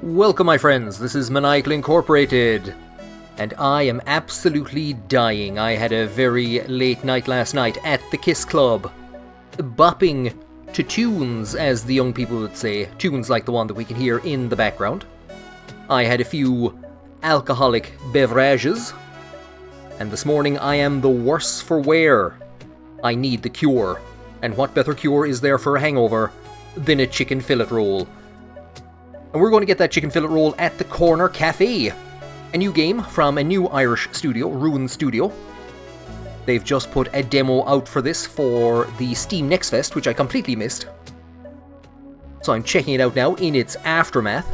Welcome, my friends, this is Maniacal Incorporated, and I am absolutely dying. I had a very late night last night at the Kiss Club, bopping to tunes, as the young people would say, tunes like the one that we can hear in the background. I had a few alcoholic beverages, and this morning I am the worse for wear. I need the cure, and what better cure is there for a hangover than a chicken fillet roll? And we're going to get that chicken fillet roll at the Corner Cafe, a new game from a new Irish studio, Rún Stiúideo. They've just put a demo out for this for the Steam Next Fest, which I completely missed. So I'm checking it out now in its aftermath.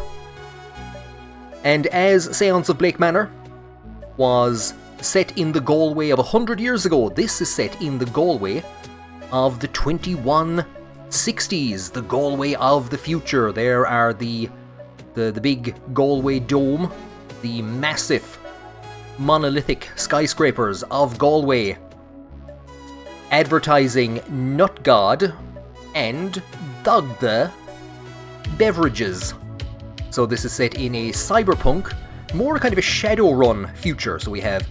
And as Seance of Blake Manor was set in the Galway of 100 years ago, this is set in the Galway of the 2160s, the Galway of the future. There are the big Galway dome, the massive monolithic skyscrapers of Galway, advertising Nut God and Dagda beverages. So this is set in a cyberpunk, more kind of a Shadowrun future. So we have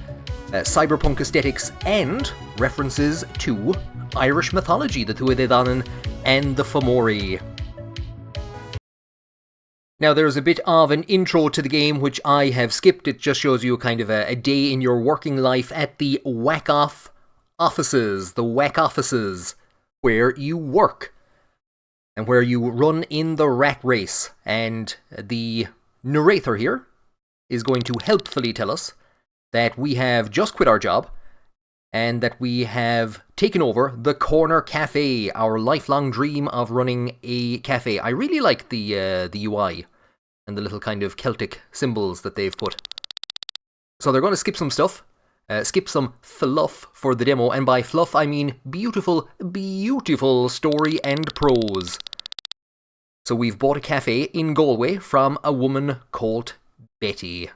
cyberpunk aesthetics and references to Irish mythology, the Tuatha and the Fomori. Now there's a bit of an intro to the game which I have skipped. It just shows you kind of a day in your working life at the whack-off offices, where you work and where you run in the rat race. And the narrator here is going to helpfully tell us that we have just quit our job and that we have taken over the Corner Cafe, our lifelong dream of running a cafe. I really like the UI and the little kind of Celtic symbols that they've put. So they're going to skip some stuff, skip some fluff for the demo, and by fluff I mean beautiful, beautiful story and prose. So we've bought a cafe in Galway from a woman called Betty.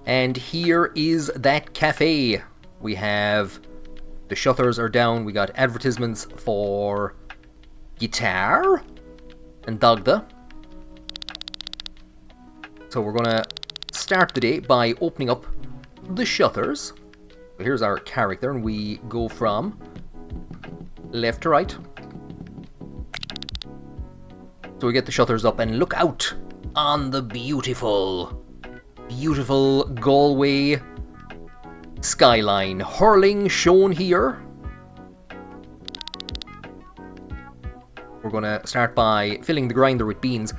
And here is that cafe. We have, the shutters are down, we got advertisements for guitar and Dagda. So we're gonna start the day by opening up the shutters. So here's our character, and we go from left to right. So we get the shutters up and look out on the beautiful Galway skyline. Hurling shown here. We're gonna start by filling the grinder with beans.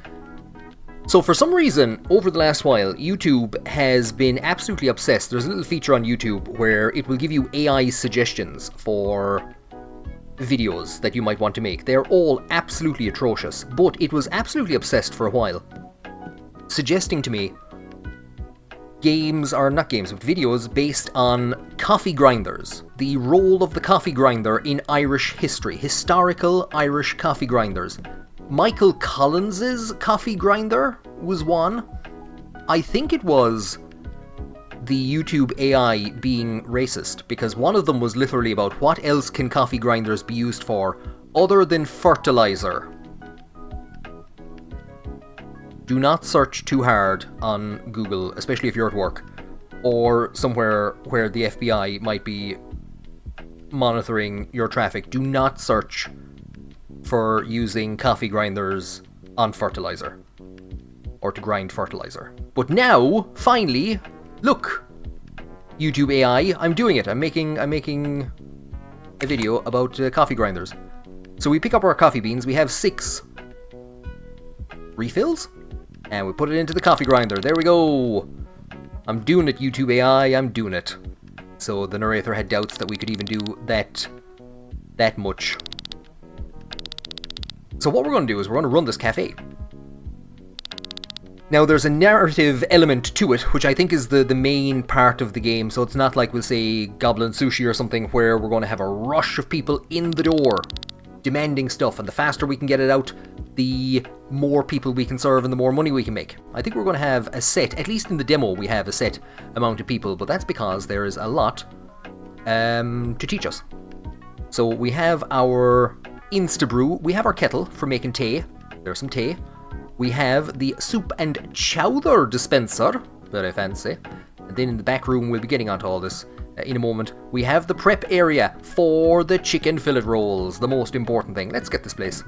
So for some reason, over the last while, YouTube has been absolutely obsessed. There's a little feature on YouTube where it will give you AI suggestions for videos that you might want to make. They're all absolutely atrocious, but it was absolutely obsessed for a while, suggesting to me videos based on coffee grinders. The role of the coffee grinder in Irish history. Historical Irish coffee grinders. Michael Collins's coffee grinder was one. I think it was the YouTube AI being racist, because one of them was literally about what else can coffee grinders be used for other than fertilizer. Do not search too hard on Google, especially if you're at work, or somewhere where the FBI might be monitoring your traffic. Do not search for using coffee grinders on fertilizer, or to grind fertilizer. But now, finally, look! YouTube AI, I'm doing it. I'm making a video about coffee grinders. So we pick up our coffee beans. We have 6 refills, and we put it into the coffee grinder. There we go! I'm doing it, YouTube AI, I'm doing it. So the narrator had doubts that we could even do that much. So what we're going to do is we're going to run this cafe. Now there's a narrative element to it, which I think is the main part of the game, so it's not like we'll say Goblin Sushi or something where we're going to have a rush of people in the door demanding stuff, and the faster we can get it out, the more people we can serve and the more money we can make. I think we're going to have a set, at least in the demo we have a set amount of people, but that's because there is a lot to teach us. So we have our Instabrew, we have our kettle for making tea. There's some tea. We have the soup and chowder dispenser. Very fancy. And then in the back room, we'll be getting onto all this in a moment. We have the prep area for the chicken fillet rolls. The most important thing. Let's get this place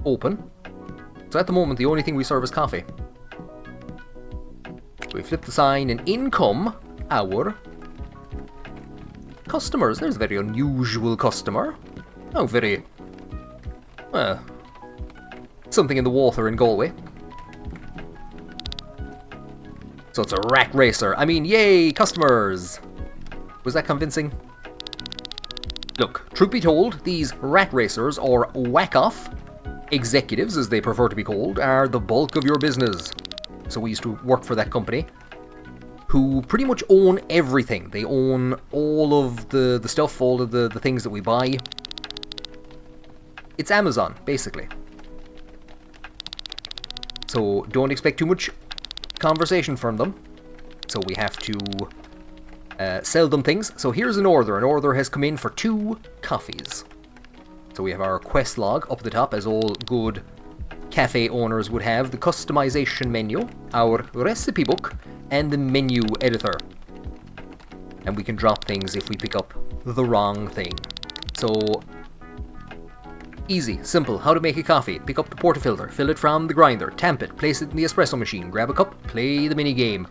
open. So at the moment, the only thing we serve is coffee. We flip the sign and in come our customers. There's a very unusual customer. Oh, very... something in the water in Galway. So it's a rat racer. I mean, yay, customers! Was that convincing? Look, truth be told, these rat racers, or whack-off executives, as they prefer to be called, are the bulk of your business. So we used to work for that company, who pretty much own everything. They own all of the stuff, all of the things that we buy. It's Amazon, basically. So don't expect too much conversation from them. So we have to sell them things. So here's an order. An order has come in for 2 coffees. So we have our quest log up at the top, as all good cafe owners would have. The customization menu, our recipe book, and the menu editor. And we can drop things if we pick up the wrong thing. So... easy, simple. How to make a coffee. Pick up the portafilter, fill it from the grinder, tamp it, place it in the espresso machine, grab a cup, play the mini game.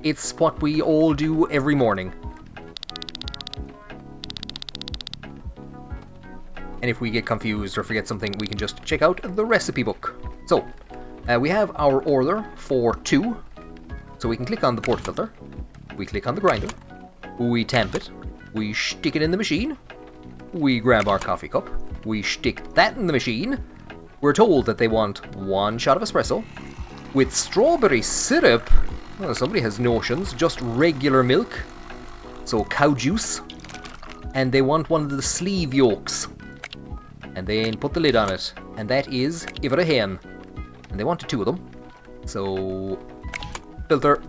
It's what we all do every morning. And if we get confused or forget something, we can just check out the recipe book. So, we have our order for 2. So we can click on the portafilter, we click on the grinder, we tamp it, we stick it in the machine, we grab our coffee cup, we stick that in the machine. We're told that they want 1 shot of espresso with strawberry syrup. Well, somebody has notions. Just regular milk, so cow juice, and they want one of the sleeve yolks, and then put the lid on it, and that is Ivra hen. And they wanted 2 of them. So filter,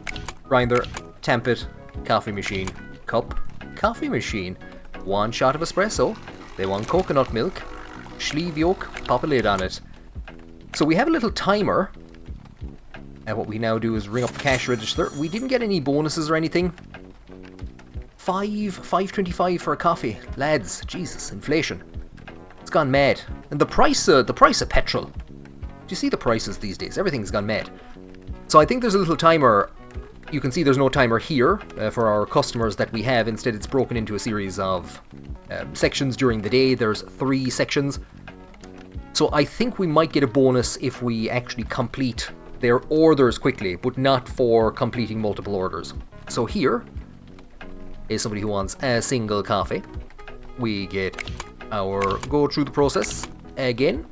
grinder, tamp it, coffee machine, cup, coffee machine, 1 shot of espresso. They want coconut milk, sleeve yolk, pop a lid on it. So we have a little timer. And what we now do is ring up the cash register. We didn't get any bonuses or anything. $5.25 for a coffee. Lads, Jesus, inflation. It's gone mad. And the price of petrol. Do you see the prices these days? Everything's gone mad. So I think there's a little timer. You can see there's no timer here for our customers that we have. Instead, it's broken into a series of sections during the day. There's 3 sections. So I think we might get a bonus if we actually complete their orders quickly, but not for completing multiple orders. So here is somebody who wants a single coffee. We go through the process again.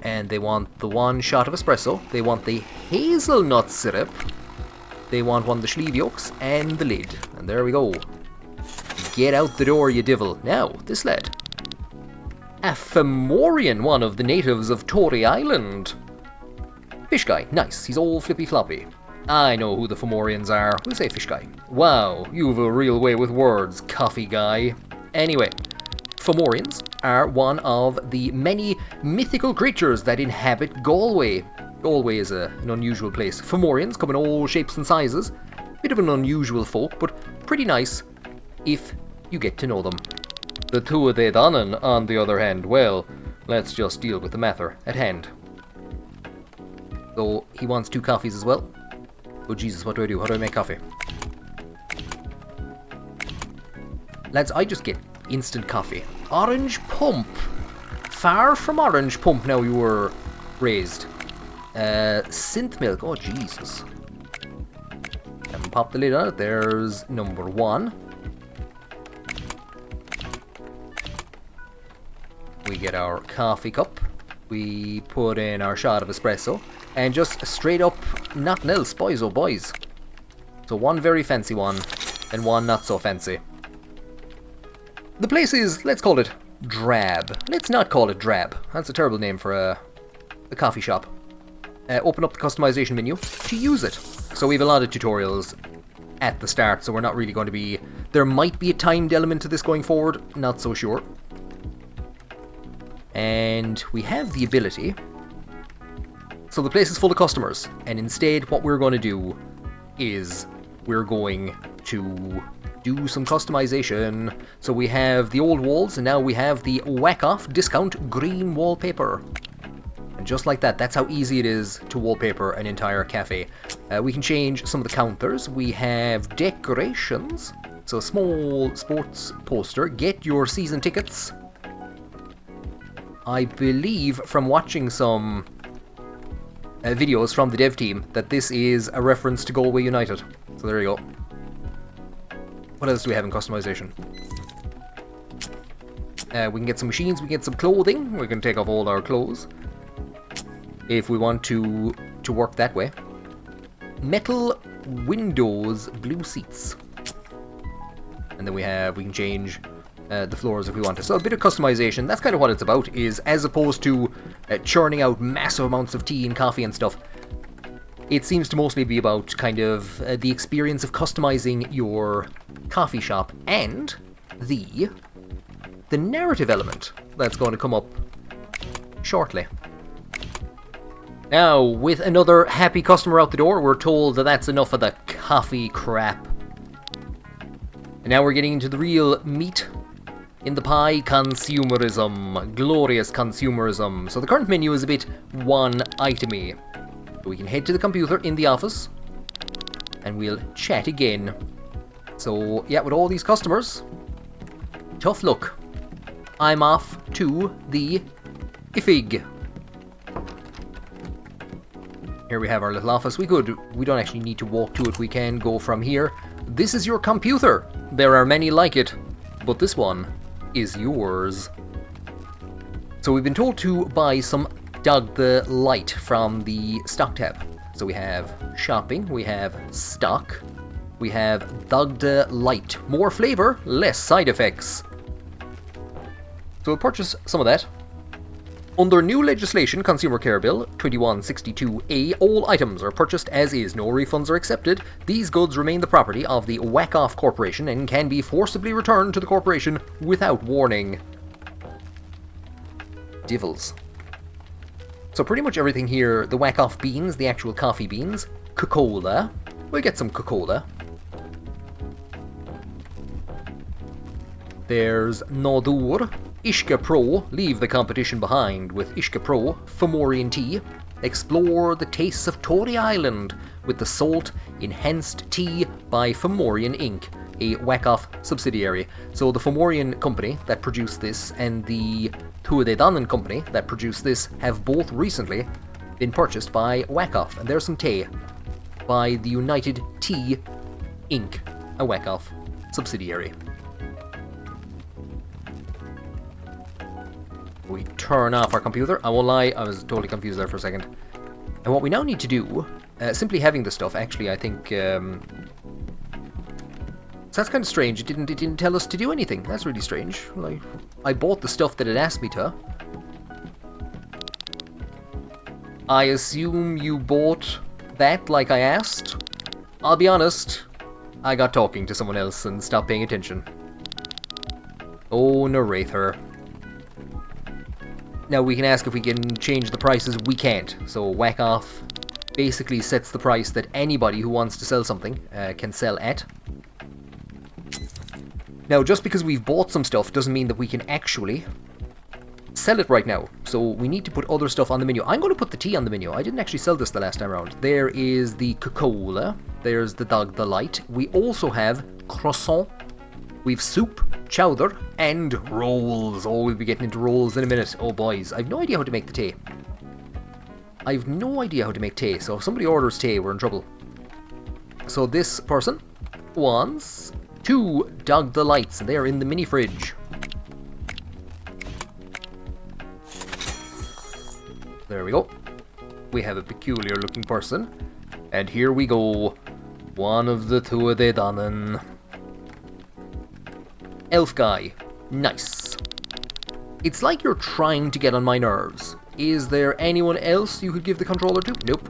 And they want the 1 shot of espresso. They want the hazelnut syrup. They want 1 of the sleeve yolks and the lid. And there we go. Get out the door, you divil. Now, this lad. A Fomorian, one of the natives of Tory Island. Fish guy, nice. He's all flippy floppy. I know who the Fomorians are. We'll say fish guy. Wow, you've a real way with words, coffee guy. Anyway, Fomorians are one of the many mythical creatures that inhabit Galway. Galway is an unusual place. Fomorians come in all shapes and sizes. Bit of an unusual folk, but pretty nice if you get to know them. The two of they Donnan, on the other hand, well, let's just deal with the matter at hand. So, he wants 2 coffees as well. Oh Jesus, what do I do? How do I make coffee? Lads, I just get instant coffee. Orange pump. Far from orange pump now you were raised. Synth milk. Oh Jesus. And pop the lid on it. There's number 1. We get our coffee cup. We put in our shot of espresso. And just straight up, nothing else, boys oh boys. So 1 very fancy one, and 1 not so fancy. The place is, let's call it drab. Let's not call it drab. That's a terrible name for a coffee shop. Open up the customization menu to use it. So we have a lot of tutorials at the start, so we're not really going to be... There might be a timed element to this going forward, not so sure. And we have the ability So the place is full of customers, and instead what we're going to do is we're going to do some customization. So we have the old walls, and now we have the whack-off discount green wallpaper. And just like that, that's how easy it is to wallpaper an entire cafe. We can change some of the counters. We have decorations. So small sports poster. Get your season tickets. I believe from watching some videos from the dev team that this is a reference to Galway United. So there you go. What else do we have in customization? We can get some machines, we can get some clothing. We can take off all our clothes if we want to work that way. Metal windows, blue seats. And then we can change the floors if we want to. So a bit of customization, that's kind of what it's about, is as opposed to churning out massive amounts of tea and coffee and stuff, it seems to mostly be about kind of the experience of customizing your coffee shop and the narrative element that's going to come up shortly. Now, with another happy customer out the door, we're told that that's enough of the coffee crap. And now we're getting into the real meat in the pie, consumerism. Glorious consumerism. So the current menu is a bit one-itemy. We can head to the computer in the office, and we'll chat again. So, yeah, with all these customers, tough luck. I'm off to the IFIG. Here we have our little office. We don't actually need to walk to it. We can go from here. This is your computer. There are many like it, but this one is yours. So we've been told to buy some Dog the Light from the stock tab. So we have shopping, we have stock, we have Dog the Light. More flavor, less side effects. So we'll purchase some of that. Under new legislation, Consumer Care Bill 2162A, all items are purchased as is. No refunds are accepted. These goods remain the property of the Whack-Off Corporation and can be forcibly returned to the corporation without warning. Divils. So pretty much everything here, the Whack-Off beans, the actual coffee beans, Coca-Cola. We'll get some Coca-Cola. There's Nodur. Ishka Pro, leave the competition behind with Ishka Pro, Fomorian tea. Explore the tastes of Tory Island with the Salt Enhanced Tea by Fomorian Inc., a Whack-Off subsidiary. So the Fomorian company that produced this and the Tuatha company that produced this have both recently been purchased by Whack-Off. And there's some tea by the United Tea Inc., a Whack-Off subsidiary. We turn off our computer. I won't lie, I was totally confused there for a second. And what we now need to do, simply having this stuff, actually, I think, so that's kind of strange. It didn't tell us to do anything. That's really strange. Like, I bought the stuff that it asked me to. I assume you bought that like I asked? I'll be honest, I got talking to someone else and stopped paying attention. Oh, narrator. Now we can ask if we can change the prices. We can't. So Whack-Off basically sets the price that anybody who wants to sell something can sell at. Now just because we've bought some stuff doesn't mean that we can actually sell it right now. So we need to put other stuff on the menu. I'm going to put the tea on the menu. I didn't actually sell this the last time around. There is the Coca-Cola. There's the Dog the Light. We also have croissant. We've soup, chowder, and rolls. Oh, we'll be getting into rolls in a minute. Oh, boys, I've no idea how to make the tea. I've no idea how to make tea, so if somebody orders tea, we're in trouble. So this person wants 2 Dog the Lights, and they are in the mini fridge. There we go. We have a peculiar looking person. And here we go. One of the Tuatha Danann. Elf guy. Nice. It's like you're trying to get on my nerves. Is there anyone else you could give the controller to? Nope.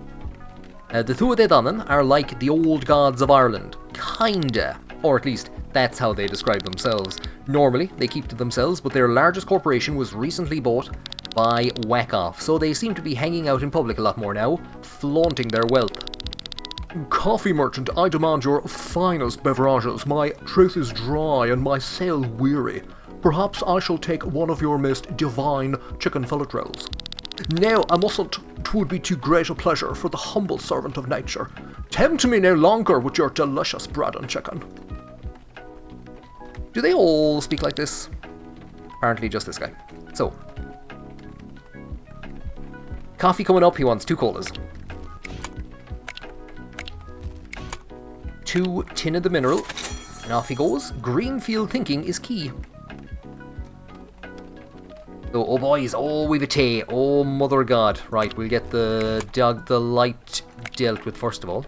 The Tuatha Danann are like the old gods of Ireland. Kinda. Or at least, that's how they describe themselves. Normally, they keep to themselves, but their largest corporation was recently bought by whack off. So they seem to be hanging out in public a lot more now, flaunting their wealth. Coffee merchant, I demand your finest beverages. My throat is dry and my sail weary. Perhaps I shall take one of your most divine chicken fillet rolls. No, I mustn't. 'Twould be too great a pleasure for the humble servant of nature. Tempt me no longer with your delicious bread and chicken. Do they all speak like this? Apparently just this guy. So. Coffee coming up, he wants 2 colas. 2 tin of the mineral. And off he goes. Greenfield thinking is key. So, oh boys, oh we've a tea. Oh mother god. Right, we'll get the light dealt with first of all.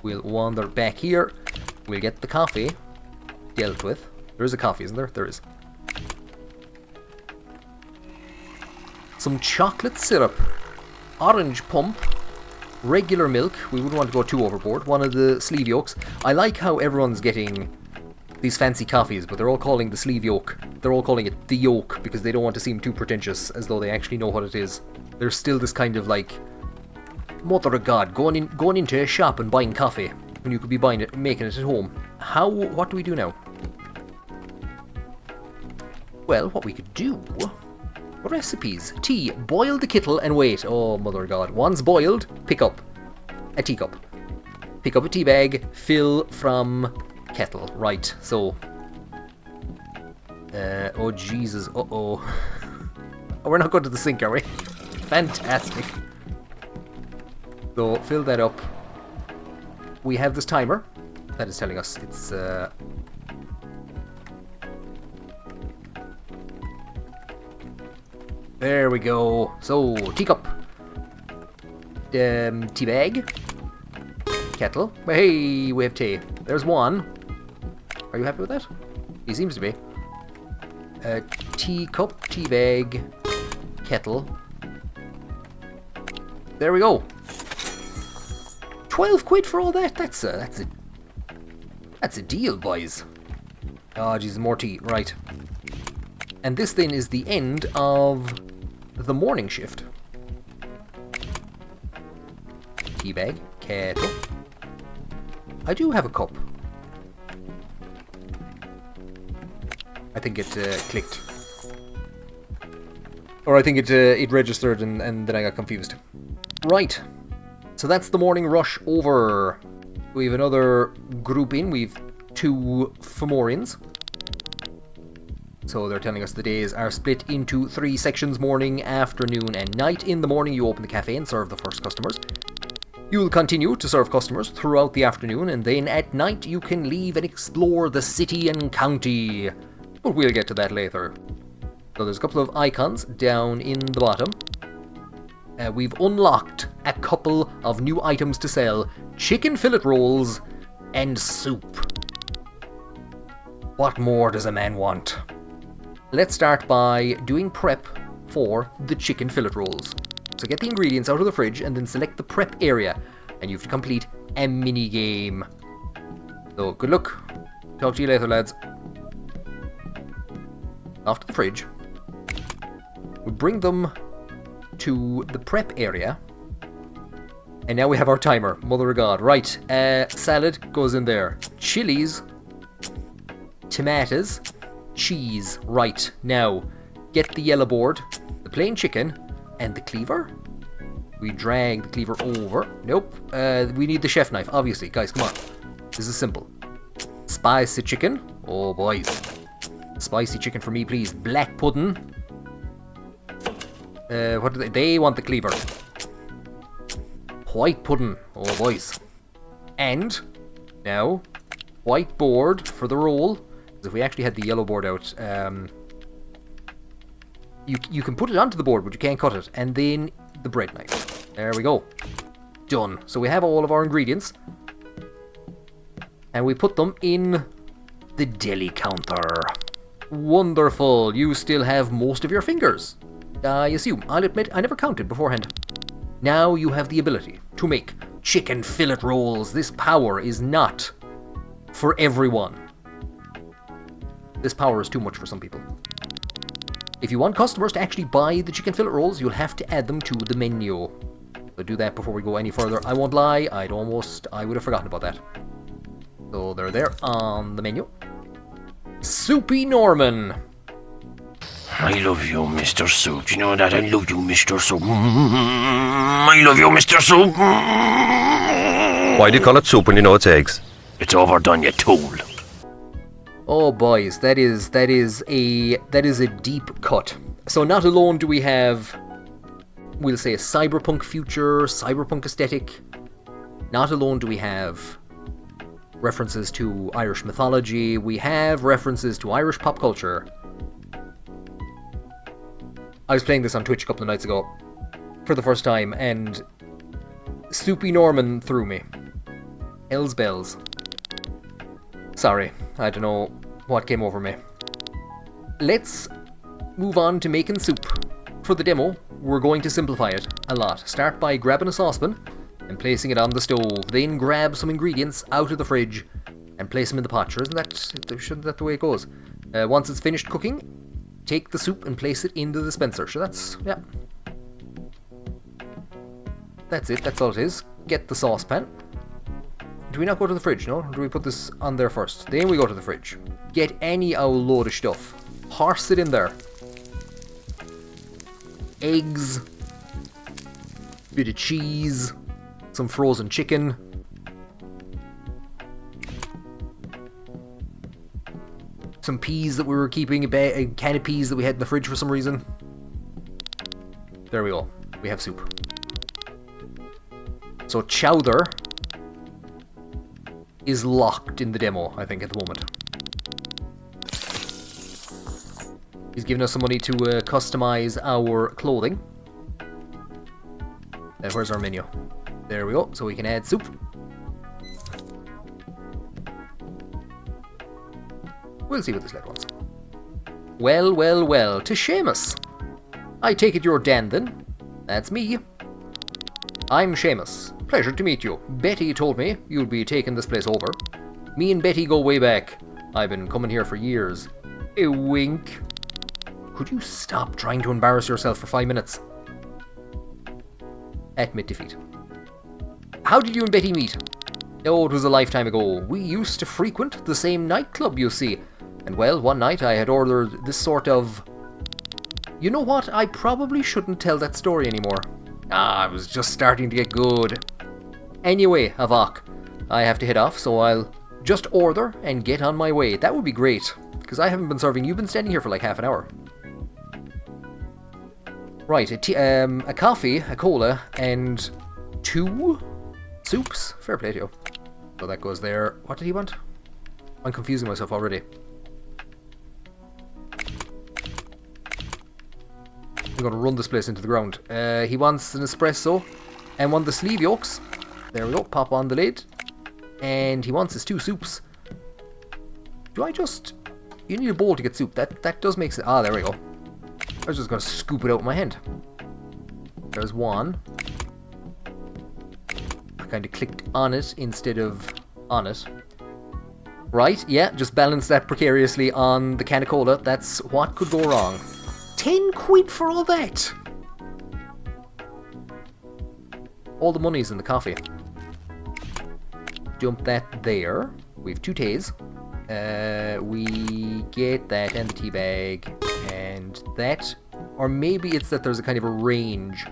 We'll wander back here. We'll get the coffee dealt with. There is a coffee, isn't there? There is. Some chocolate syrup. Orange pump. Regular milk. We wouldn't want to go too overboard. One of the sleeve yolks. I like how everyone's getting these fancy coffees, but they're all calling the sleeve yolk. They're all calling it the yolk because they don't want to seem too pretentious, as though they actually know what it is. There's still this kind of like, mother of God, going into a shop and buying coffee when you could be buying it, making it at home. What do we do now? Well, what we could do... Recipes. Tea. Boil the kettle and wait. Oh, mother of God. Once boiled, pick up a teacup. Pick up a tea bag, fill from kettle. Right, so... oh, Jesus. Uh-oh. We're not going to the sink, are we? Fantastic. So, fill that up. We have this timer that is telling us it's... There we go. So, teacup. Tea bag. Kettle. Hey, we have tea. There's one. Are you happy with that? He seems to be. Teacup, tea bag, kettle. There we go. 12 quid for all that. That's a deal, boys. Oh, Jesus, more tea. Right. And this then is the end of the morning shift. Tea bag, kettle. I do have a cup. I think it clicked. Or I think it registered and then I got confused. Right. So that's the morning rush over. We have another group in. We've 2 Fomorians. So they're telling us the days are split into 3 sections: morning, afternoon, and night. In the morning, you open the cafe and serve the first customers. You will continue to serve customers throughout the afternoon, and then at night you can leave and explore the city and county. But we'll get to that later. So there's a couple of icons down in the bottom. We've unlocked a couple of new items to sell: chicken fillet rolls and soup. What more does a man want? Let's start by doing prep for the chicken fillet rolls. So get the ingredients out of the fridge and then select the prep area, and you have to complete a mini game. So good luck. Talk to you later, lads. Off to the fridge. We bring them to the prep area. And now we have our timer. Mother of God. Right. Salad goes in there. Chilies. Tomatoes. Cheese. Right. Now, get the yellow board, the plain chicken, and the cleaver. We drag the cleaver over. Nope. We need the chef knife, obviously. Guys, come on. This is simple. Spicy chicken. Oh, boys. Spicy chicken for me, please. Black pudding. What do they want the cleaver. White pudding. Oh, boys. And, now, white board for the roll. If we actually had the yellow board out, you can put it onto the board, but you can't cut it. And then the bread knife. There we go. Done. So we have all of our ingredients. And we put them in the deli counter. Wonderful. You still have most of your fingers, I assume. I'll admit, I never counted beforehand. Now you have the ability to make chicken fillet rolls. This power is not for everyone. This power is too much for some people. If you want customers to actually buy the chicken fillet rolls, you'll have to add them to the menu. So do that before we go any further. I won't lie, I would have forgotten about that. So they're there on the menu. Soupy Norman. I love you, Mr. Soup. You know that? I love you, Mr. Soup. I love you, Mr. Soup. Why do you call it soup when you know it's eggs? It's overdone, you tool. Oh boys, that is a deep cut. So not alone do we have, we'll say, a cyberpunk future, cyberpunk aesthetic. Not alone do we have references to Irish mythology, we have references to Irish pop culture. I was playing this on Twitch a couple of nights ago for the first time, and Soupy Norman threw me. Hell's bells. Sorry, I don't know what came over me. Let's move on to making soup. For the demo, we're going to simplify it a lot. Start by grabbing a saucepan and placing it on the stove. Then grab some ingredients out of the fridge and place them in the pot. Sure, isn't that the way it goes? Once it's finished cooking, take the soup and place it in the dispenser. Sure, yeah. That's it, that's all it is. Get the saucepan. Do we not go to the fridge, no? Or do we put this on there first? Then we go to the fridge. Get any old load of stuff. Horse it in there. Eggs. Bit of cheese. Some frozen chicken. Some peas that we were keeping, a can of peas that we had in the fridge for some reason. There we go. We have soup. So chowder is locked in the demo, I think, at the moment. He's given us some money to customize our clothing. Where's our menu? There we go, so we can add soup. We'll see what this lad wants. Well, to Seamus. I take it you're Dan then? That's me. I'm Seamus. Pleasure to meet you. Betty told me you'd be taking this place over. Me and Betty go way back. I've been coming here for years. A wink. Could you stop trying to embarrass yourself for 5 minutes? Admit defeat. How did you and Betty meet? Oh, it was a lifetime ago. We used to frequent the same nightclub, you see. And well, one night I had ordered this sort of... You know what? I probably shouldn't tell that story anymore. I was just starting to get good. Anyway, Avok, I have to head off, so I'll just order and get on my way. That would be great, because I haven't been serving. You've been standing here for like half an hour. Right, a coffee, a cola, and 2 soups. Fair play to you. So that goes there. What did he want? I'm confusing myself already. I'm going to run this place into the ground. He wants an espresso and one of the sleeve yolks. There we go, pop on the lid. And he wants his 2 soups. Do I just... You need a bowl to get soup. That does make sense. Ah, there we go. I was just going to scoop it out with my hand. There's one. I kind of clicked on it instead of on it. Right, yeah, just balance that precariously on the can of cola. That's what could go wrong. 10 quid for all that! All the money's in the coffee. Dump that there. We have 2 teas. We get that and the tea bag and that. Or maybe it's that there's a kind of a range.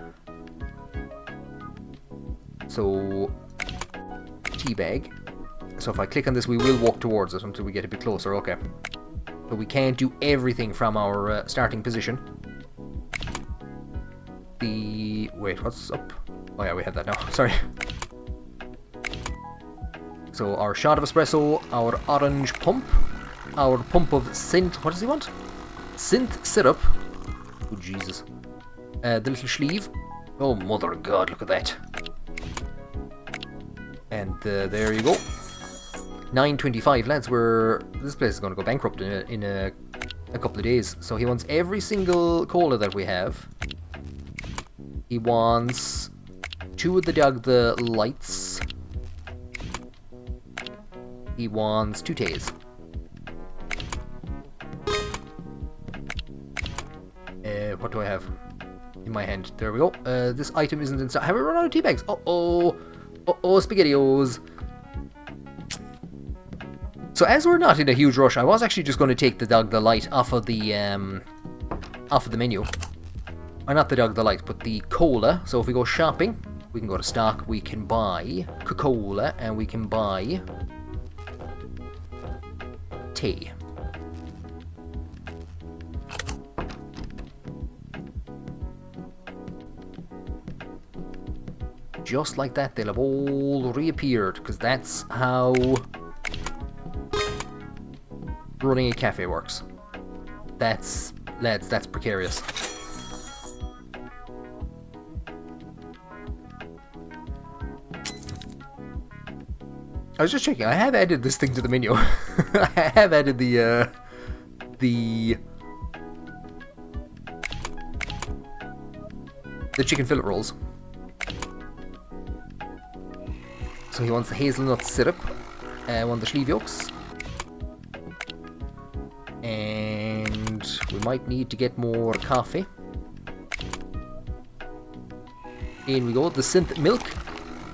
So, tea bag. So if I click on this, we will walk towards it until we get a bit closer. Okay. But we can't do everything from our starting position. Wait, what's up? Oh yeah, we had that now. Sorry. So our shot of espresso, our orange pump, our pump of synth... What does he want? Synth syrup. Oh, Jesus. The little sleeve. Oh, mother of God, look at that. And there you go. 9:25, lads. This place is going to go bankrupt in a couple of days. So he wants every single cola that we have. He wants 2 of the lights. He wants 2 teas. What do I have in my hand? There we go. This item isn't inside. Have we run out of tea bags? Uh-oh. Uh-oh, SpaghettiOs. So as we're not in a huge rush, I was actually just going to take the Dog Delight off of the menu. Or not the Dog Delight, but the cola. So if we go shopping, we can go to stock, we can buy Coca-Cola, and we can buy tea. Just like that, they'll have all reappeared, because that's how running a cafe works. That's, lads, that's precarious. I was just checking, I have added this thing to the menu. I have added the chicken fillet rolls. So he wants the hazelnut syrup, one of the sleeve yolks. And we might need to get more coffee. In we go, the synth milk,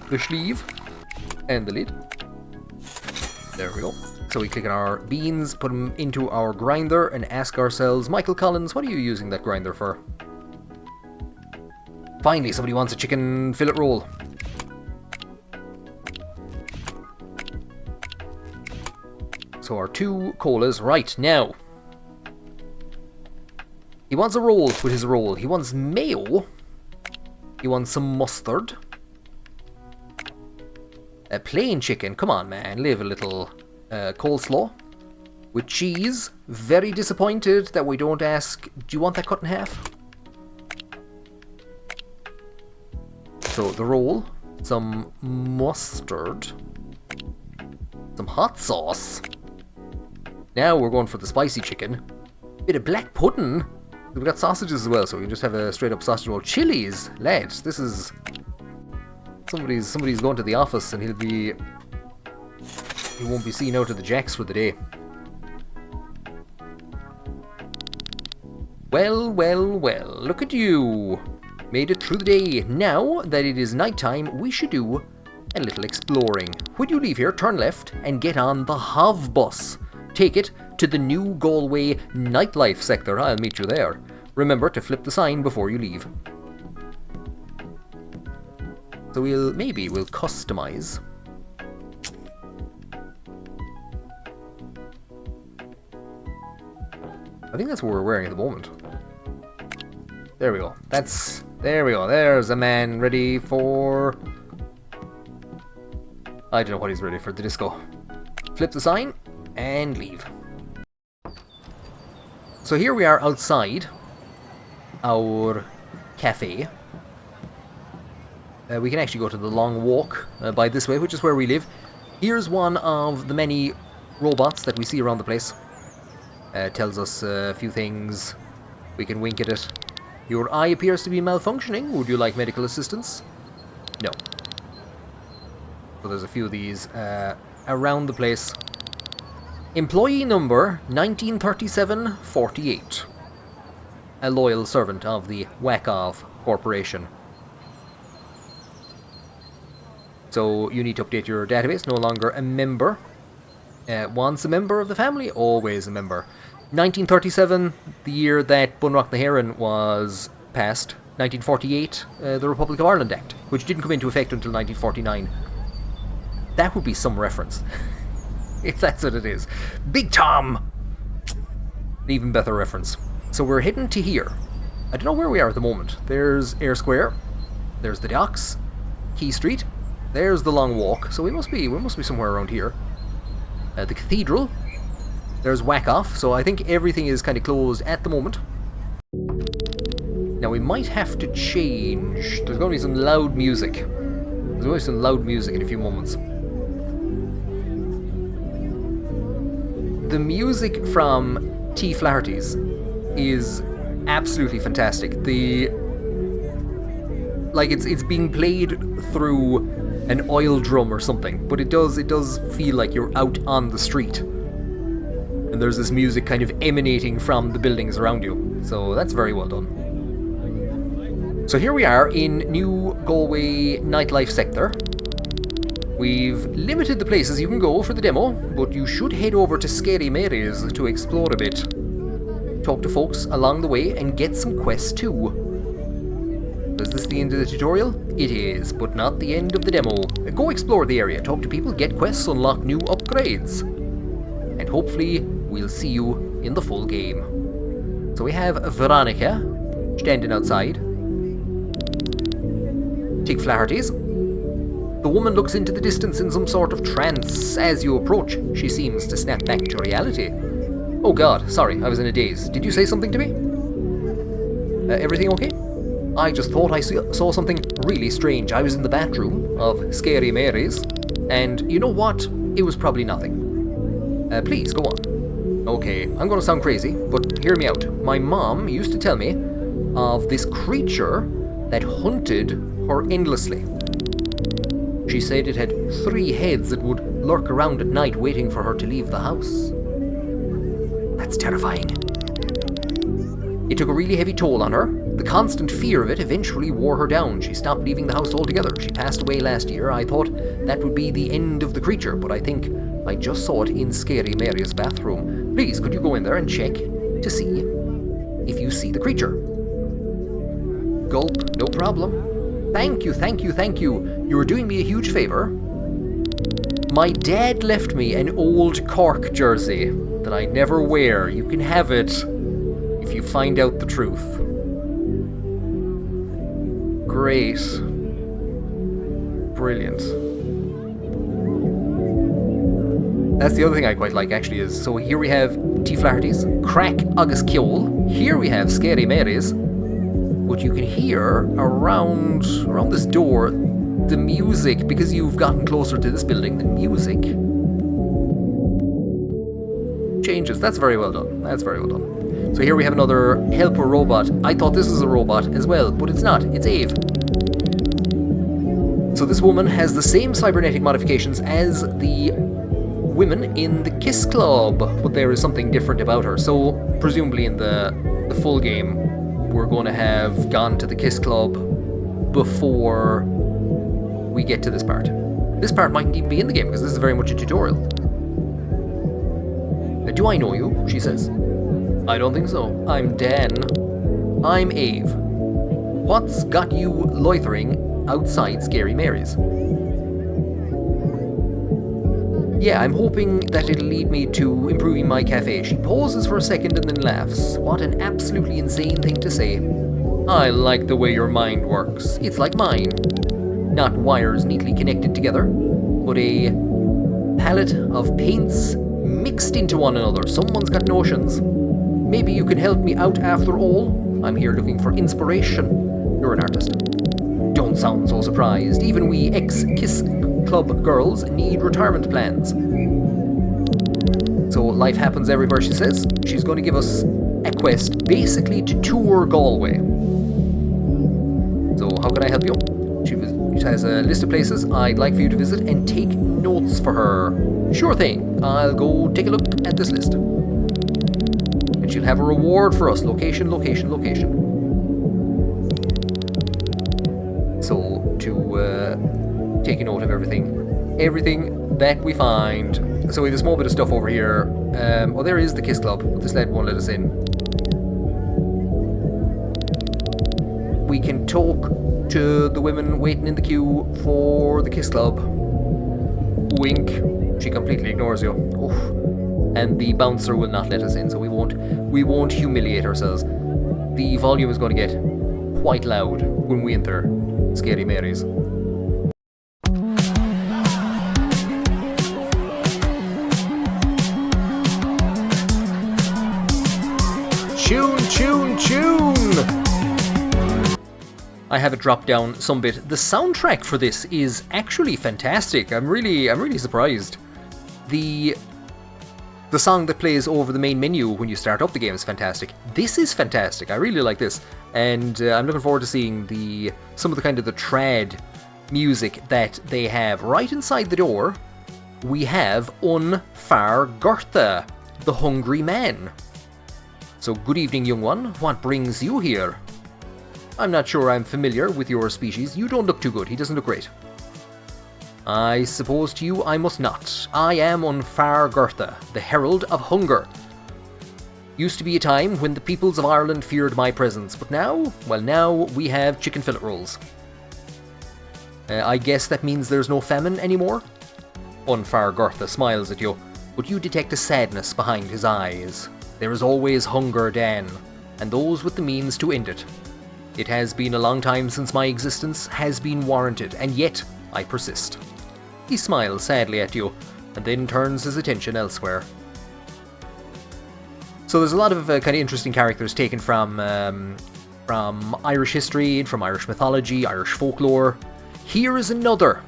the sleeve, and the lid. There we go. So we click on our beans, put them into our grinder, and ask ourselves, Michael Collins, what are you using that grinder for? Finally, somebody wants a chicken fillet roll. So our 2 colas, right, now. He wants a roll with his roll. He wants mayo. He wants some mustard. A plain chicken, come on man, live a little coleslaw. With cheese, very disappointed that we don't ask, do you want that cut in half? So the roll, some mustard, some hot sauce. Now we're going for the spicy chicken. Bit of black pudding. We've got sausages as well, so we can just have a straight up sausage roll. Chilies, lads, this is... Somebody's going to the office and he won't be seen out of the jacks for the day. Well, well, well, look at you. Made it through the day. Now that it is nighttime, we should do a little exploring. When you leave here, turn left and get on the Hov bus. Take it to the new Galway nightlife sector. I'll meet you there. Remember to flip the sign before you leave. So we'll customize. I think that's what we're wearing at the moment. There we go. There we go. There's a man ready for... I don't know what he's ready for, the disco. Flip the sign and leave. So here we are outside our cafe. We can actually go to the long walk by this way, which is where we live. Here's one of the many robots that we see around the place. Tells us a few things. We can wink at it. Your eye appears to be malfunctioning. Would you like medical assistance? No. So there's a few of these around the place. Employee number 193748. A loyal servant of the Whack-Off Corporation. So you need to update your database. No longer a member. Once a member of the family, always a member. 1937, the year that Bunrock the Heron was passed. 1948, the Republic of Ireland Act, which didn't come into effect until 1949. That would be some reference. If that's what it is. Big Tom! An even better reference. So we're heading to here. I don't know where we are at the moment. There's Eyre Square. There's the docks. Quay Street. There's the long walk. So we must be somewhere around here. The cathedral. There's Whack-Off. So I think everything is kind of closed at the moment. Now we might have to change. There's going to be some loud music. There's going to be some loud music in a few moments. The music from T. Flaherty's is absolutely fantastic. It's being played through an oil drum or something, but it does feel like you're out on the street. And there's this music kind of emanating from the buildings around you. So that's very well done. So here we are in New Galway nightlife sector. We've limited the places you can go for the demo, but you should head over to Scary Mary's to explore a bit. Talk to folks along the way and get some quests too. Is this the end of the tutorial? It is, but not the end of the demo. Go explore the area, talk to people, get quests, unlock new upgrades. And hopefully we'll see you in the full game. So we have Veronica standing outside. Take Flaherty's. The woman looks into the distance in some sort of trance. As you approach, she seems to snap back to reality. Oh god, sorry, I was in a daze. Did you say something to me? Everything okay? I just thought I saw something really strange. I was in the bathroom of Scary Mary's, and you know what? It was probably nothing. Please, go on. Okay, I'm gonna sound crazy, but hear me out. My mom used to tell me of this creature that hunted her endlessly. She said it had 3 heads that would lurk around at night waiting for her to leave the house. That's terrifying. It took a really heavy toll on her. The constant fear of it eventually wore her down. She stopped leaving the house altogether. She passed away last year. I thought that would be the end of the creature, but I think I just saw it in Scary Mary's bathroom. Please, could you go in there and check to see if you see the creature? Gulp, no problem. Thank you, thank you, thank you. You were doing me a huge favor. My dad left me an old Cork jersey that I never wear. You can have it if you find out the truth. Great. Brilliant. That's the other thing I quite like, actually, is, so here we have T. Flaherty's, Crack Agus Kjol. Here we have Scary Mary's. But you can hear around this door the music, because you've gotten closer to this building, the music changes. That's very well done. That's very well done. So here we have another helper robot. I thought this was a robot as well, but it's not. It's Ave. So this woman has the same cybernetic modifications as the women in the Kiss Club, but there is something different about her. So presumably in the full game, we're going to have gone to the Kiss Club before we get to this part. This part mightn't even be in the game, because this is very much a tutorial. Do I know you? She says. I don't think so. I'm Dan. I'm Ave. What's got you loitering outside Scary Mary's? Yeah, I'm hoping that it'll lead me to improving my cafe. She pauses for a second and then laughs. What an absolutely insane thing to say. I like the way your mind works. It's like mine. Not wires neatly connected together, but a palette of paints mixed into one another. Someone's got notions. Maybe you can help me out after all. I'm here looking for inspiration. You're an artist. Don't sound so surprised. Even we ex-Kiss Club girls need retirement plans. So life happens everywhere, she says. She's going to give us a quest, basically to tour Galway. So how can I help you? She has a list of places I'd like for you to visit and take notes for her. Sure thing. I'll go take a look at this list. And she'll have a reward for us. Location, location, location. So to take a note of everything that we find. So we have a small bit of stuff over here. Oh, there is the Kiss Club, but this lad won't let us in. We can talk to the women waiting in the queue for the Kiss Club. Wink. She completely ignores you. Oof. And the bouncer will not let us in, so we won't humiliate ourselves. The volume is going to get quite loud when we enter Scary Mary's. Tune, tune, tune! I have it dropped down some bit. The soundtrack for this is actually fantastic. I'm really surprised. The song that plays over the main menu when you start up the game is fantastic. This is fantastic. I really like this, and I'm looking forward to seeing some of the kind of the trad music that they have. Right inside the door, we have Un Far Gortha, the Hungry Man. So good evening, young one. What brings you here? I'm not sure I'm familiar with your species. You don't look too good. He doesn't look great. I suppose to you I must not. I am on Far Gertha, the herald of hunger. Used to be a time when the peoples of Ireland feared my presence, but now, well, now we have chicken fillet rolls. I guess that means there's no famine anymore? Unfar Gertha smiles at you, but you detect a sadness behind his eyes. There is always hunger, Dan, and those with the means to end it. It has been a long time since my existence has been warranted, and yet I persist. He smiles sadly at you, and then turns his attention elsewhere. So there's a lot of kind of interesting characters taken from Irish history, from Irish mythology, Irish folklore. Here is another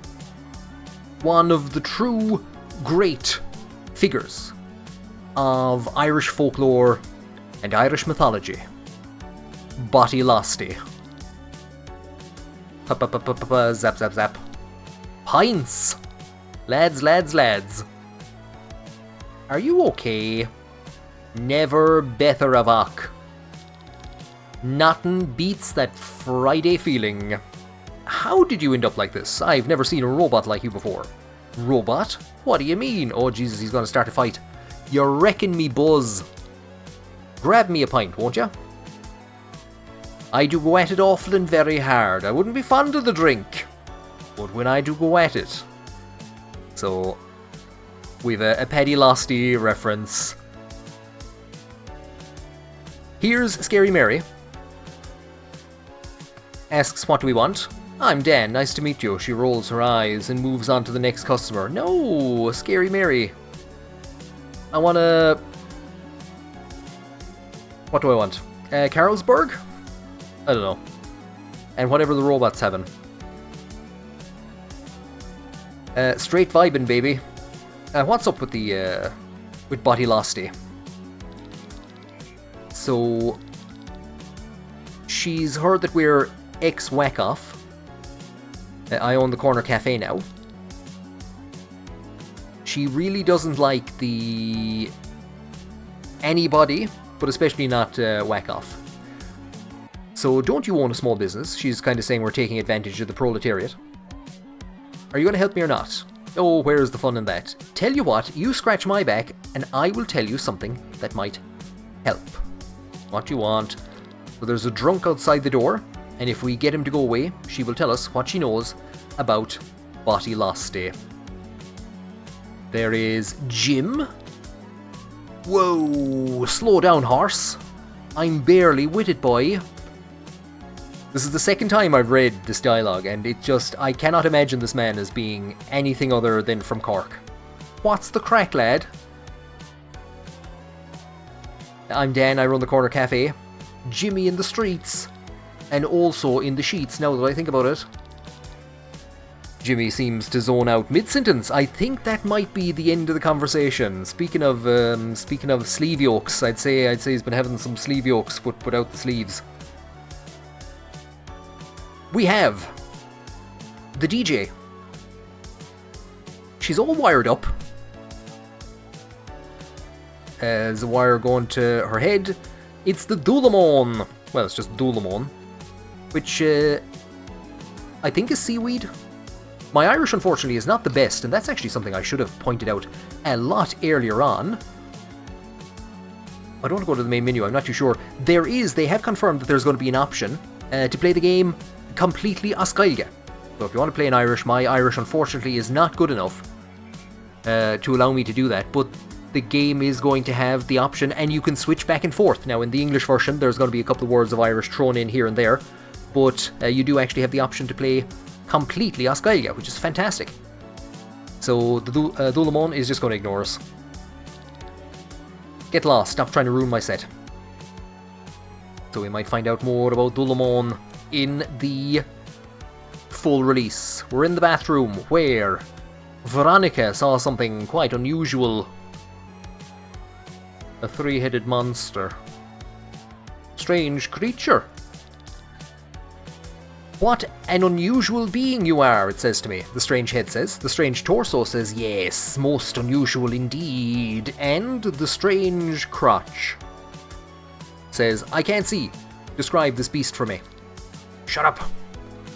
one of the true great figures of Irish folklore and Irish mythology. Botty Losty. Zap, zap, zap. Pints! Lads, lads, lads. Are you okay? Never better avok. Nothing beats that Friday feeling. How did you end up like this? I've never seen a robot like you before. Robot? What do you mean? Oh Jesus, he's gonna start a fight. You're wrecking me buzz. Grab me a pint, won't ya? I do go at it awful and very hard. I wouldn't be fond of the drink, but when I do go at it. So, we've a Paddy Losty reference. Here's Scary Mary. Asks, what do we want? I'm Dan, nice to meet you. She rolls her eyes and moves on to the next customer. No, Scary Mary. I wanna... What do I want? Carlsberg? I don't know. And whatever the robot's having. Straight vibing, baby. What's up with the, with Botty Losty? So, she's heard that we're ex-whack-off. I own the Corner Cafe now. She really doesn't like the... anybody, but especially not whack-off. So don't you own a small business? She's kind of saying we're taking advantage of the proletariat. Are you going to help me or not? Oh, where's the fun in that? Tell you what, you scratch my back and I will tell you something that might help. What you want? So there's a drunk outside the door, and if we get him to go away, she will tell us what she knows about Botty Losty. There is Jim. Whoa, slow down, horse. I'm barely with it, boy. This is the second time I've read this dialogue, and it just... I cannot imagine this man as being anything other than from Cork. What's the crack, lad? I'm Dan, I run the Corner Cafe. Jimmy in the streets. And also in the sheets, now that I think about it. Jimmy seems to zone out mid-sentence. I think that might be the end of the conversation. Speaking of sleeve yokes, I'd say he's been having some sleeve yokes, but without the sleeves. We have the DJ. She's all wired up. There's a wire going to her head. It's the Doolamon. Well, it's just Doolamon. Which, I think is seaweed. My Irish, unfortunately, is not the best, and that's actually something I should have pointed out a lot earlier on. I don't want to go to the main menu, I'm not too sure. They have confirmed that there's going to be an option to play the game completely Oscailge. So if you want to play in Irish, my Irish, unfortunately, is not good enough to allow me to do that, but the game is going to have the option, and you can switch back and forth. Now, in the English version, there's going to be a couple of words of Irish thrown in here and there, but you do actually have the option to play completely Oscailge, which is fantastic. So the Doolamon is just going to ignore us. Get lost, stop trying to ruin my set. So we might find out more about Doolamon in the full release. We're in the bathroom where Veronica saw something quite unusual. A three-headed monster. Strange creature. What an unusual being you are, it says to me. The strange head says. The strange torso says, yes, most unusual indeed. And the strange crotch. says, I can't see. Describe this beast for me. Shut up.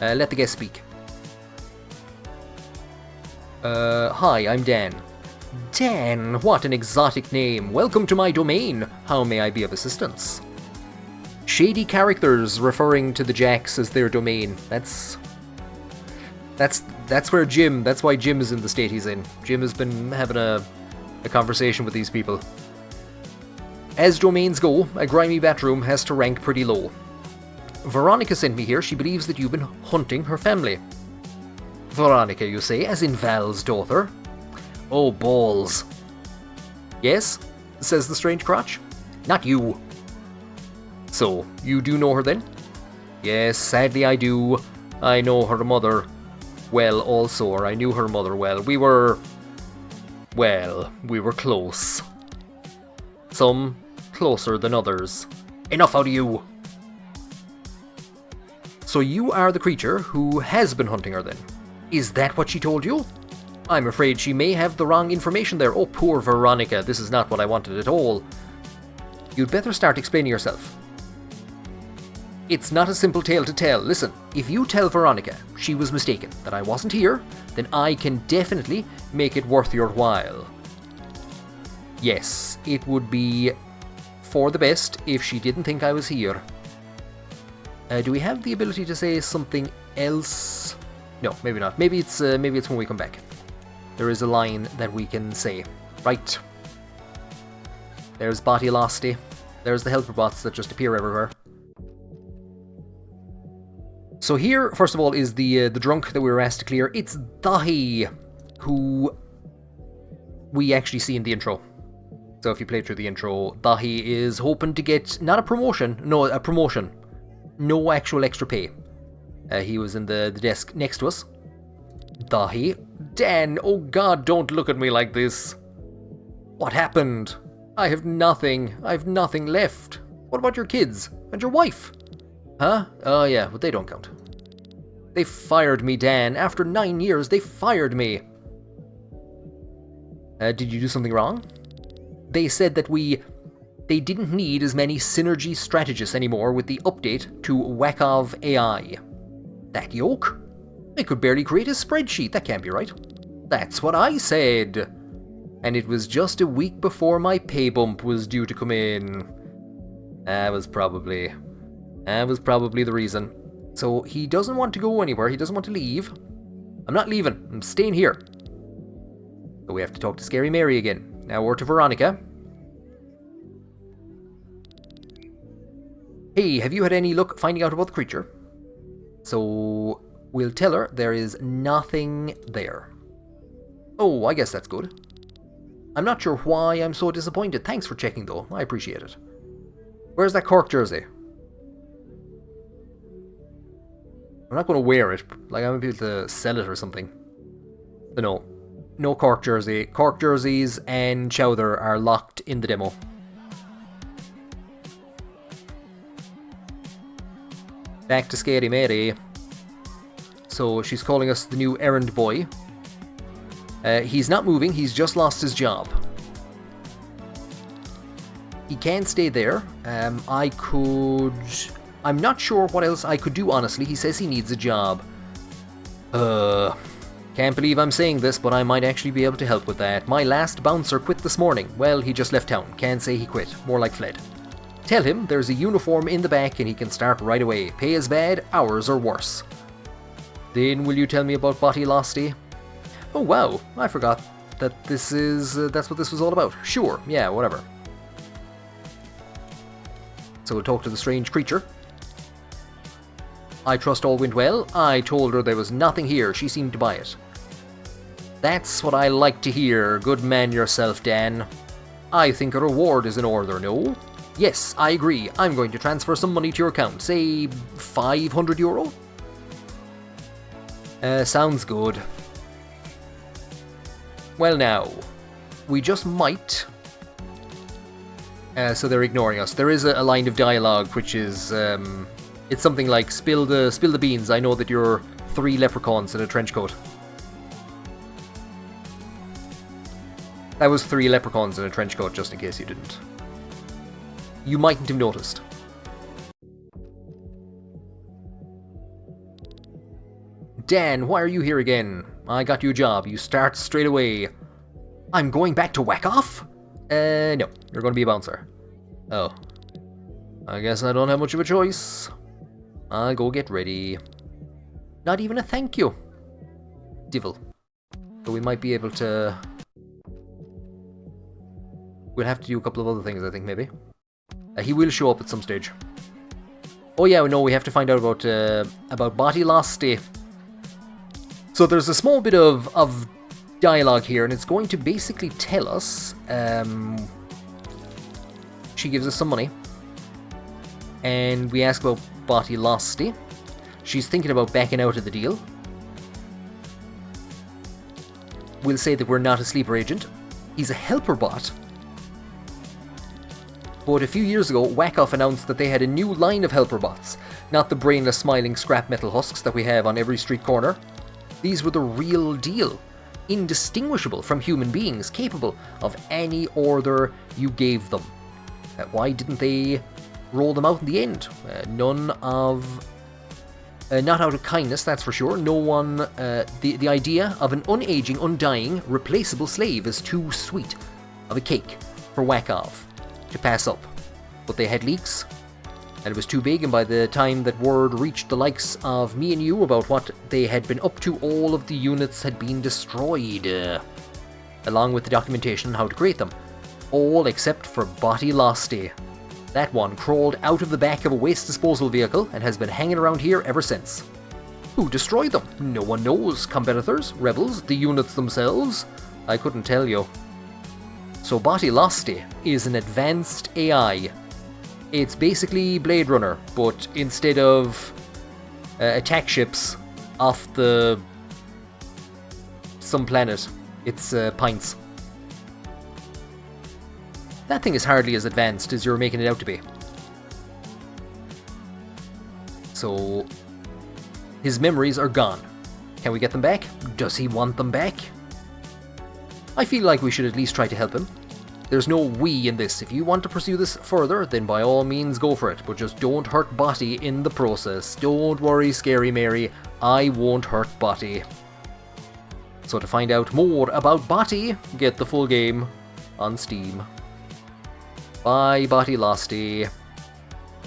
Let the guest speak. Hi, I'm Dan. Dan, what an exotic name. Welcome to my domain. How may I be of assistance? Shady characters referring to the Jacks as their domain. That's where Jim, that's why Jim is in the state he's in. Jim has been having a conversation with these people. As domains go, a grimy bathroom has to rank pretty low. Veronica sent me here. She believes that you've been hunting her family. Veronica, you say, as in Val's daughter? Oh, balls. Yes, says the strange crotch. Not you. So, you do know her then? Yes, sadly I do. I know her mother well also, or I knew her mother well. We were close. Some closer than others. Enough out of you! So you are the creature who has been hunting her then? Is that what she told you? I'm afraid she may have the wrong information there. Oh, poor Veronica, this is not what I wanted at all. You'd better start explaining yourself. It's not a simple tale to tell. Listen, if you tell Veronica she was mistaken, that I wasn't here, then I can definitely make it worth your while. Yes, it would be for the best if she didn't think I was here. Do we have the ability to say something else? No, maybe not. Maybe it's when we come back. There is a line that we can say. Right. There's Botilosty. There's the helper bots that just appear everywhere. So here, first of all, is the drunk that we were asked to clear. It's Dahi, who we actually see in the intro. So if you play through the intro, Dahi is hoping to get, not a promotion, no, a promotion. No actual extra pay. He was in the desk next to us. Dahi. Dan, oh god, don't look at me like this. What happened? I have nothing. I have nothing left. What about your kids? And your wife? Huh? Oh yeah, but they don't count. They fired me, Dan. After 9 years, they fired me. Did you do something wrong? They said that they didn't need as many synergy strategists anymore with the update to Wakov AI. That yoke? They could barely create a spreadsheet. That can't be right. That's what I said. And it was just a week before my pay bump was due to come in. That was probably the reason. So he doesn't want to go anywhere. He doesn't want to leave. I'm not leaving. I'm staying here. So we have to talk to Scary Mary again. Now we're to Veronica. Hey, have you had any luck finding out about the creature? So we'll tell her there is nothing there. Oh, I guess that's good. I'm not sure why I'm so disappointed. Thanks for checking though. I appreciate it. Where's that Cork jersey? I'm not going to wear it. Like, I'm going to be able to sell it or something. But no. No Cork jersey. Cork jerseys and Chowder are locked in the demo. Back to Scary Mary. So she's calling us the new errand boy. He's not moving. He's just lost his job. He can't stay there. I'm not sure what else I could do, honestly. He says he needs a job. Can't believe I'm saying this, but I might actually be able to help with that. My last bouncer quit this morning. Well, he just left town. Can't say he quit. More like fled. Tell him there's a uniform in the back and he can start right away. Pay is bad, hours are worse. Then will you tell me about Botilosty? Oh wow, I forgot that this is, that's what this was all about. Sure, yeah, whatever. So we'll talk to the strange creature. I trust all went well. I told her there was nothing here. She seemed to buy it. That's what I like to hear. Good man yourself, Dan. I think a reward is in order, no? Yes, I agree. I'm going to transfer some money to your account. Say, €500? Sounds good. Well now, we just might... so they're ignoring us. There is a line of dialogue which is... it's something like, spill the beans, I know that you're 3 leprechauns in a trench coat. That was 3 leprechauns in a trench coat, just in case you didn't. You mightn't have noticed. Dan, why are you here again? I got you a job. You start straight away. I'm going back to whack off? No. You're going to be a bouncer. Oh. I guess I don't have much of a choice. I'll go get ready. Not even a thank you. Divil. So we might be able to... We'll have to do a couple of other things, I think, maybe. He will show up at some stage. Oh yeah, no, we have to find out about Bati Losti. So there's a small bit of dialogue here, and it's going to basically tell us... she gives us some money. And we ask about Bati Losti. She's thinking about backing out of the deal. We'll say that we're not a sleeper agent. He's a helper bot. But a few years ago, Wackoff announced that they had a new line of helper bots. Not the brainless smiling scrap metal husks that we have on every street corner. These were the real deal. Indistinguishable from human beings, capable of any order you gave them. Why didn't they roll them out in the end? Not out of kindness, that's for sure. No one... The idea of an unaging, undying, replaceable slave is too sweet of a cake for Wackoff to pass up. But they had leaks, and it was too big, and by the time that word reached the likes of me and you about what they had been up to, all of the units had been destroyed. Along with the documentation on how to create them. All except for Bati Losti. That one crawled out of the back of a waste disposal vehicle and has been hanging around here ever since. Who destroyed them? No one knows. Competitors? Rebels? The units themselves? I couldn't tell you. So Bati Losti is an advanced AI. It's basically Blade Runner, but instead of attack ships off some planet, it's pints. That thing is hardly as advanced as you're making it out to be. So, his memories are gone. Can we get them back? Does he want them back? I feel like we should at least try to help him. There's no we in this. If you want to pursue this further, then by all means go for it. But just don't hurt Bati in the process. Don't worry, Scary Mary. I won't hurt Bati. So to find out more about Bati, get the full game on Steam. Bye, Bati Losti.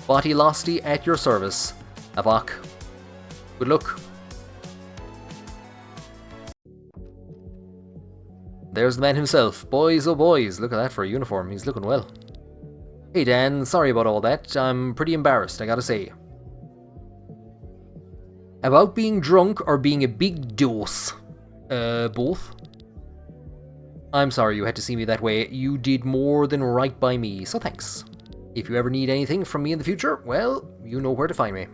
Bati Losti at your service. Avok. Good luck. There's the man himself. Boys, oh boys, look at that for a uniform. He's looking well. Hey Dan, sorry about all that. I'm pretty embarrassed, I gotta say. About being drunk or being a big dose? Both. I'm sorry you had to see me that way. You did more than right by me, so thanks. If you ever need anything from me in the future, well, you know where to find me.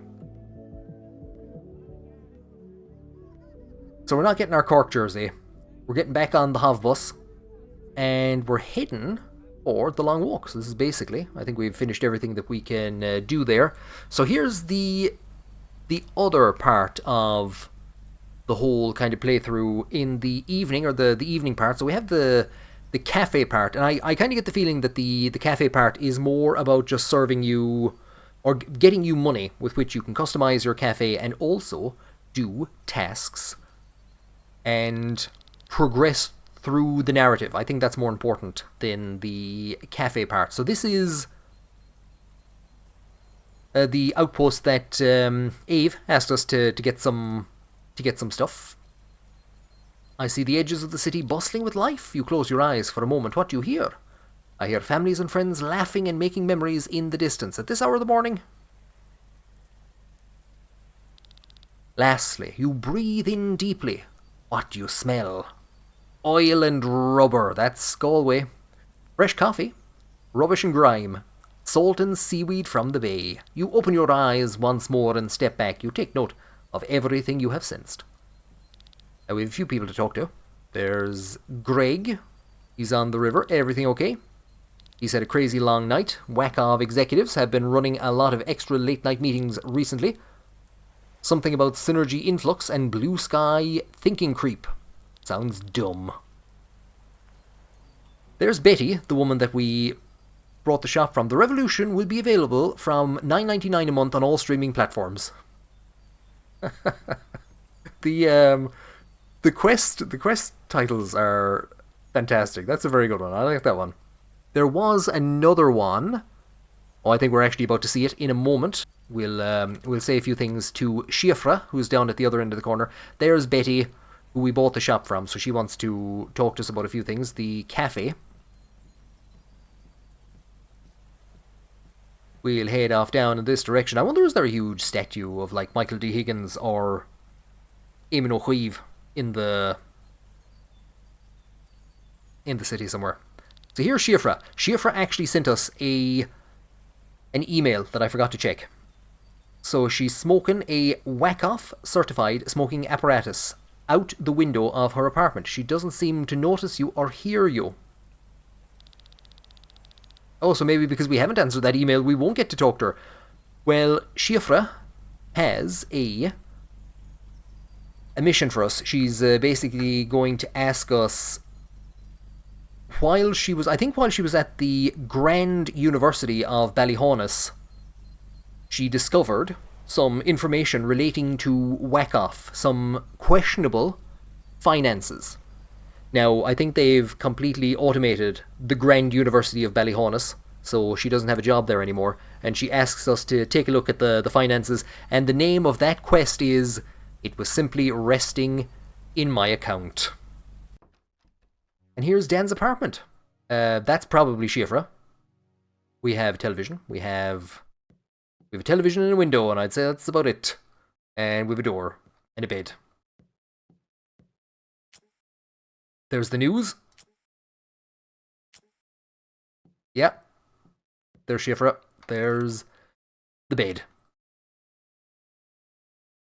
So we're not getting our Cork jersey. We're getting back on the Hov bus, and we're heading for the long walk. So this is basically, I think we've finished everything that we can do there. So here's the other part of the whole kind of playthrough in the evening, or the evening part. So we have the cafe part, and I kind of get the feeling that the cafe part is more about just serving you, or getting you money with which you can customize your cafe and also do tasks and progress through the narrative. I think that's more important than the cafe part. So this is the outpost that Ave asked us to get some stuff. I see the edges of the city bustling with life. You close your eyes for a moment. What do you hear? I hear families and friends laughing and making memories in the distance. At this hour of the morning? Lastly, you breathe in deeply. What do you smell? Oil and rubber. That's Galway. Fresh coffee. Rubbish and grime. Salt and seaweed from the bay. You open your eyes once more and step back. You take note of everything you have sensed. Now we have a few people to talk to. There's Greg. He's on the river. Everything okay? He's had a crazy long night. Whack-off executives have been running a lot of extra late-night meetings recently. Something about synergy influx and blue sky thinking creep. Sounds dumb. There's Betty, the woman that we brought the shop from. The Revolution will be available from $9.99 a month on all streaming platforms. The quest titles are fantastic. That's a very good one. I like that one. There was another one. Oh, I think we're actually about to see it in a moment. We'll say a few things to Shiafra, who's down at the other end of the corner. There's Betty, who we bought the shop from, so she wants to talk to us about a few things. The cafe. We'll head off down in this direction. I wonder, is there a huge statue of like Michael D. Higgins or Eamon O'Huive in the city somewhere? So here's Shiafra. Shiafra actually sent us an email that I forgot to check. So she's smoking a whack-off certified smoking apparatus out the window of her apartment. She doesn't seem to notice you or hear you. Oh, so maybe because we haven't answered that email, we won't get to talk to her. Well, Shiafra has a mission for us. She's basically going to ask us, while she was at the Grand University of Ballyhonus, she discovered some information relating to whack-off, some questionable finances. Now, I think they've completely automated the Grand University of Ballyhonus, so she doesn't have a job there anymore, and she asks us to take a look at the finances, and the name of that quest is, It Was Simply Resting in My Account. And here's Dan's apartment. That's probably Shiafra. We have television. We have a television and a window, and I'd say that's about it. And we have a door and a bed. There's the news. Yep. There's Shiafra. There's the bed.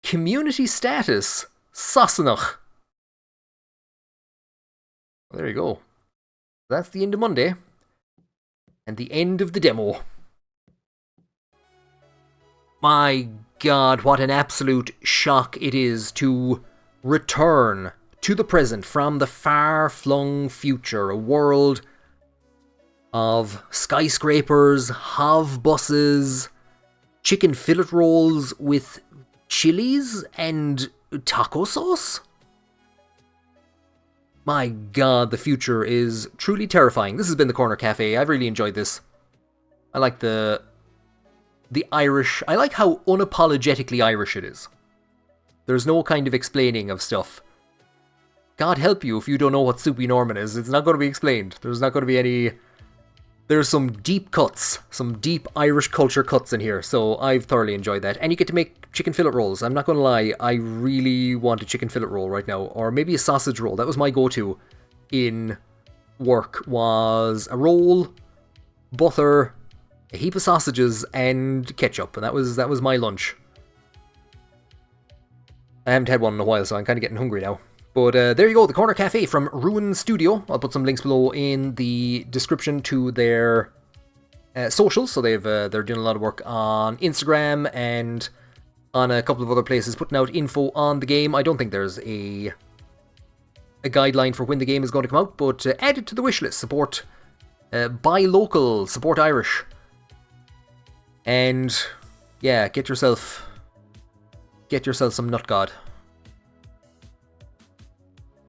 Community status. Sassenach. Well, there you go. That's the end of Monday. And the end of the demo. My God, what an absolute shock it is to return to the present from the far-flung future, a world of skyscrapers, HOV buses, chicken fillet rolls with chilies and taco sauce. My God, the future is truly terrifying. This has been the Corner Cafe. I've really enjoyed this. I like the Irish. I like how unapologetically Irish it is. There's no kind of explaining of stuff. God help you if you don't know what Soupy Norman is. It's not going to be explained. There's not going to be any... There's some deep cuts. Some deep Irish culture cuts in here. So I've thoroughly enjoyed that. And you get to make chicken fillet rolls. I'm not going to lie. I really want a chicken fillet roll right now. Or maybe a sausage roll. That was my go-to in work. Was a roll, butter, a heap of sausages, and ketchup. And that was my lunch. I haven't had one in a while, so I'm kind of getting hungry now. But there you go, the Corner Cafe from Rún Stiúideo. I'll put some links below in the description to their socials. So they're doing a lot of work on Instagram and on a couple of other places, putting out info on the game. I don't think there's a guideline for when the game is going to come out, but add it to the wishlist. Support, buy local, support Irish. And yeah, get yourself some Nut God.